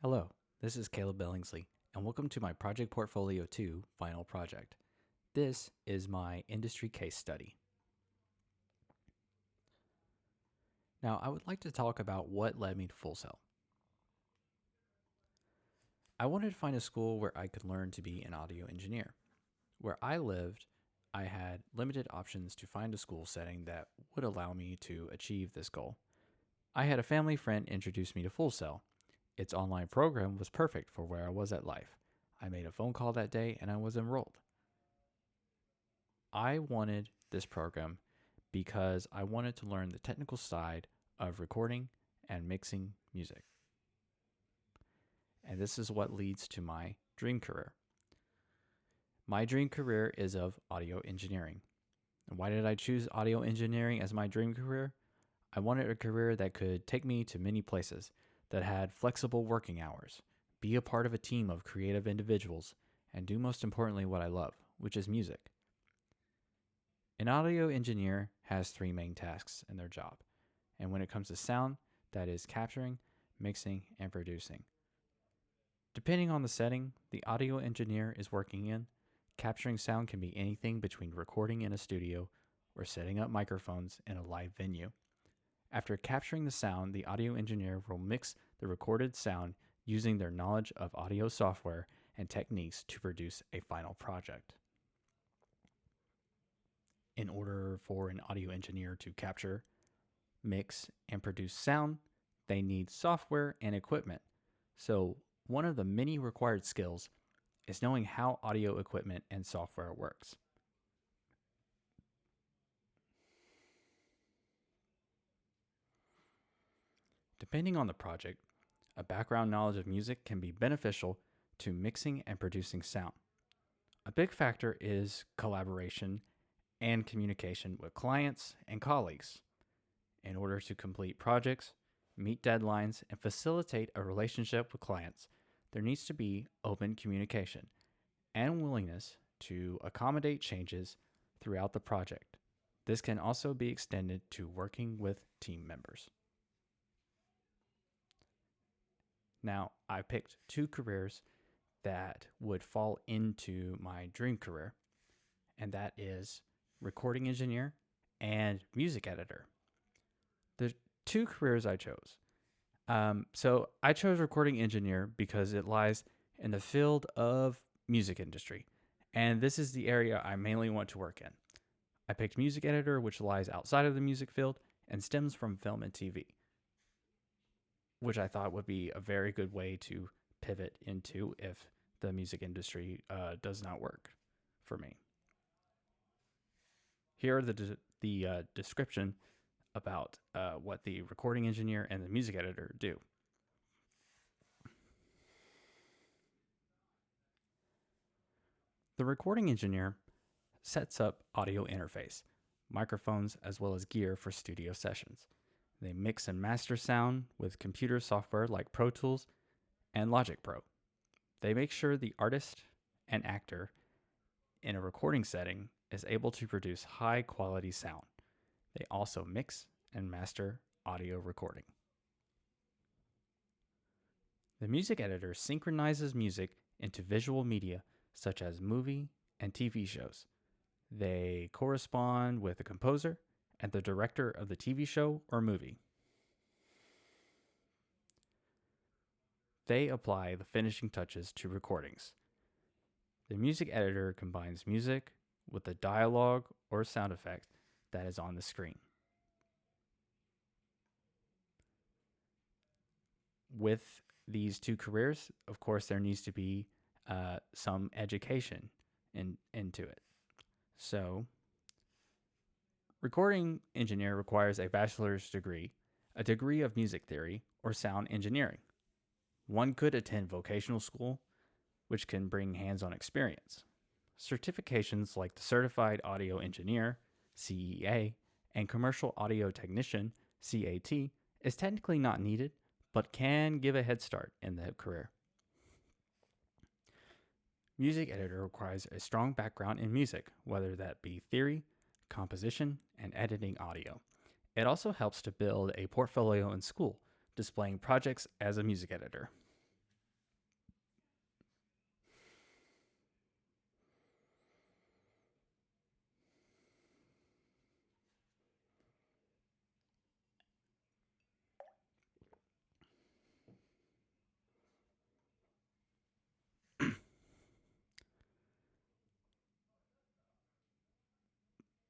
Hello, this is Caleb Billingsley, and welcome to my Project Portfolio 2 final project. This is my industry case study. Now, I would like to talk about what led me to Full Sail. I wanted to find a school where I could learn to be an audio engineer. Where I lived, I had limited options to find a school setting that would allow me to achieve this goal. I had a family friend introduce me to Full Sail. Its online program was perfect for where I was at life. I made a phone call that day and I was enrolled. I wanted this program because I wanted to learn the technical side of recording and mixing music. And this is what leads to my dream career. My dream career is of audio engineering. And why did I choose audio engineering as my dream career? I wanted a career that could take me to many places, that had flexible working hours, be a part of a team of creative individuals, and do most importantly what I love, which is music. An audio engineer has three main tasks in their job, and when it comes to sound, that is capturing, mixing, and producing. Depending on the setting the audio engineer is working in, capturing sound can be anything between recording in a studio or setting up microphones in a live venue. After capturing the sound, the audio engineer will mix the recorded sound using their knowledge of audio software and techniques to produce a final project. In order for an audio engineer to capture, mix, and produce sound, they need software and equipment. So, one of the many required skills is knowing how audio equipment and software works. Depending on the project, a background knowledge of music can be beneficial to mixing and producing sound. A big factor is collaboration and communication with clients and colleagues. In order to complete projects, meet deadlines, and facilitate a relationship with clients, there needs to be open communication and willingness to accommodate changes throughout the project. This can also be extended to working with team members. Now, I picked two careers that would fall into my dream career, and that is recording engineer and music editor. The two careers I chose. So I chose recording engineer because it lies in the field of music industry, and this is the area I mainly want to work in. I picked music editor, which lies outside of the music field and stems from film and TV, which I thought would be a very good way to pivot into if the music industry does not work for me. Here are the description about what the recording engineer and the music editor do. The recording engineer sets up audio interface, microphones, as well as gear for studio sessions. They mix and master sound with computer software like Pro Tools and Logic Pro. They make sure the artist and actor in a recording setting is able to produce high quality sound. They also mix and master audio recording. The music editor synchronizes music into visual media such as movie and TV shows. They correspond with the composer and the director of the TV show or movie. They apply the finishing touches to recordings. The music editor combines music with the dialogue or sound effect that is on the screen. With these two careers, of course, there needs to be some education into it. So, recording engineer requires a bachelor's degree, a degree of music theory, or sound engineering. One could attend vocational school, which can bring hands-on experience. Certifications like the Certified Audio Engineer, CEA, and Commercial Audio Technician, CAT, is technically not needed, but can give a head start in the career. Music editor requires a strong background in music, whether that be theory, composition, and editing audio. It also helps to build a portfolio in school, displaying projects as a music editor.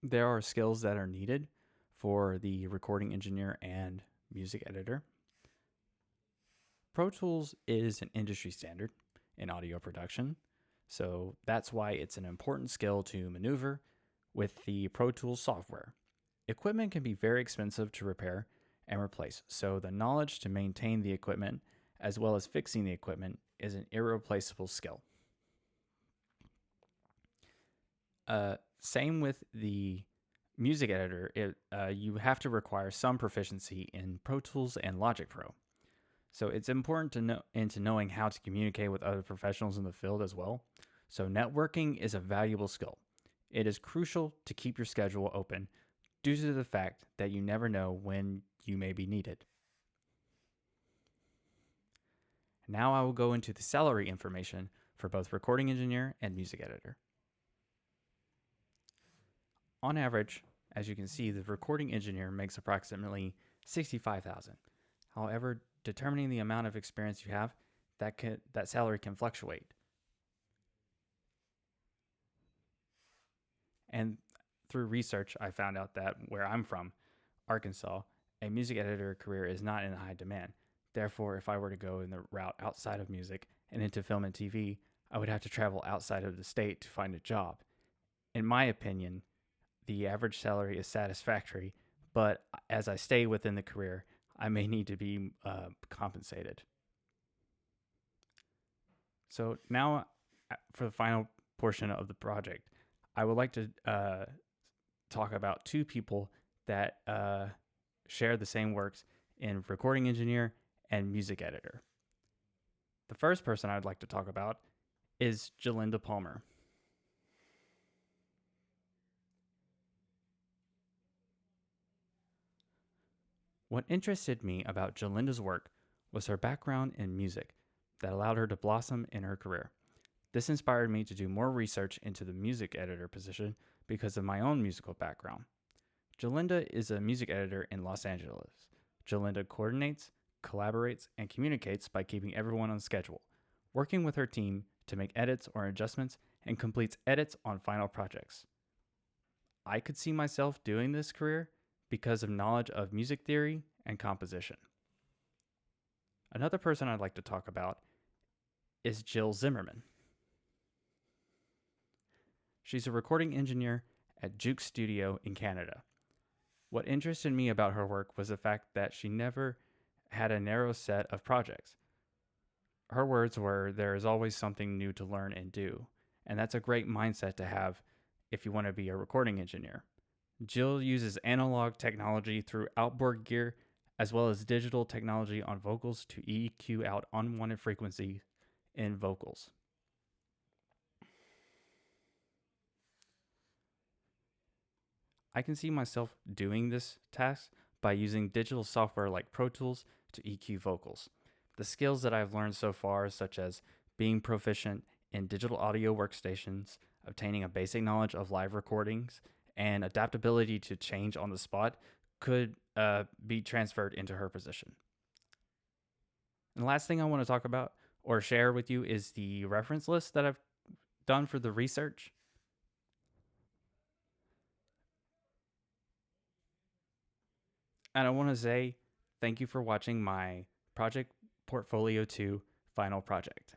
there are skills that are needed for the recording engineer and music editor. Pro Tools is an industry standard in audio production, so that's why it's an important skill to maneuver with the Pro Tools software. Equipment can be very expensive to repair and replace, so the knowledge to maintain the equipment as well as fixing the equipment is an irreplaceable skill. Same with the music editor. You have to require some proficiency in Pro Tools and Logic Pro. So it's important to know into knowing how to communicate with other professionals in the field as well. So networking is a valuable skill. It is crucial to keep your schedule open due to the fact that you never know when you may be needed. Now I will go into the salary information for both recording engineer and music editor. On average, as you can see, the recording engineer makes approximately $65,000. However, determining the amount of experience you have, that salary can fluctuate. And through research, I found out that where I'm from, Arkansas, a music editor career is not in high demand. Therefore, if I were to go in the route outside of music and into film and TV, I would have to travel outside of the state to find a job. In my opinion, the average salary is satisfactory, but as I stay within the career, I may need to be compensated. So now, for the final portion of the project, I would like to talk about two people that share the same works in recording engineer and music editor. The first person I'd like to talk about is Jalinda Palmer. What interested me about Jalinda's work was her background in music that allowed her to blossom in her career. This inspired me to do more research into the music editor position because of my own musical background. Jalinda is a music editor in Los Angeles. Jalinda coordinates, collaborates, and communicates by keeping everyone on schedule, working with her team to make edits or adjustments, and completes edits on final projects. I could see myself doing this career because of knowledge of music theory and composition. Another person I'd like to talk about is Jill Zimmerman. She's a recording engineer at Juke Studio in Canada. What interested me about her work was the fact that she never had a narrow set of projects. Her words were, "There is always something new to learn and do," and that's a great mindset to have if you want to be a recording engineer. Jill uses analog technology through outboard gear as well as digital technology on vocals to EQ out unwanted frequencies in vocals. I can see myself doing this task by using digital software like Pro Tools to EQ vocals. The skills that I've learned so far, such as being proficient in digital audio workstations, obtaining a basic knowledge of live recordings, and adaptability to change on the spot, could be transferred into her position. And the last thing I want to talk about or share with you is the reference list that I've done for the research. And I want to say thank you for watching my Project Portfolio 2 final project.